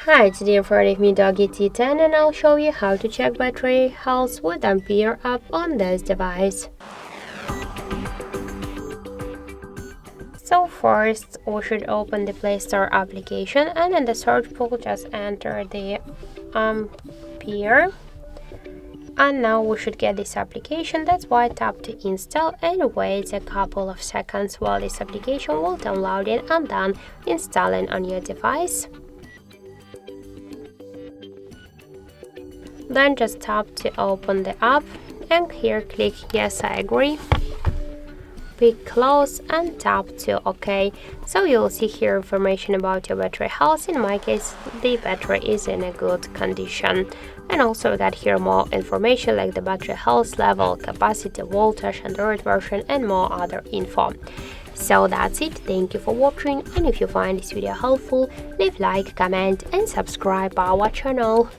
Hi, today in front of me DOOGEE T10 and I'll show you how to check battery health with Ampere app on this device. So first we should open the Play Store application and in the search pool just enter the Ampere. And now we should get this application, that's why tap to install and wait a couple of seconds while this application will download it and then installing on your device. Then just tap to open the app and here click yes I agree, pick close and tap to OK. So you'll see here information about your battery health. In my case the battery is in a good condition, and also we got here more information like the battery health level, capacity, voltage, Android version and more other info. So that's it, thank you for watching, and if you find this video helpful leave like, comment and subscribe our channel.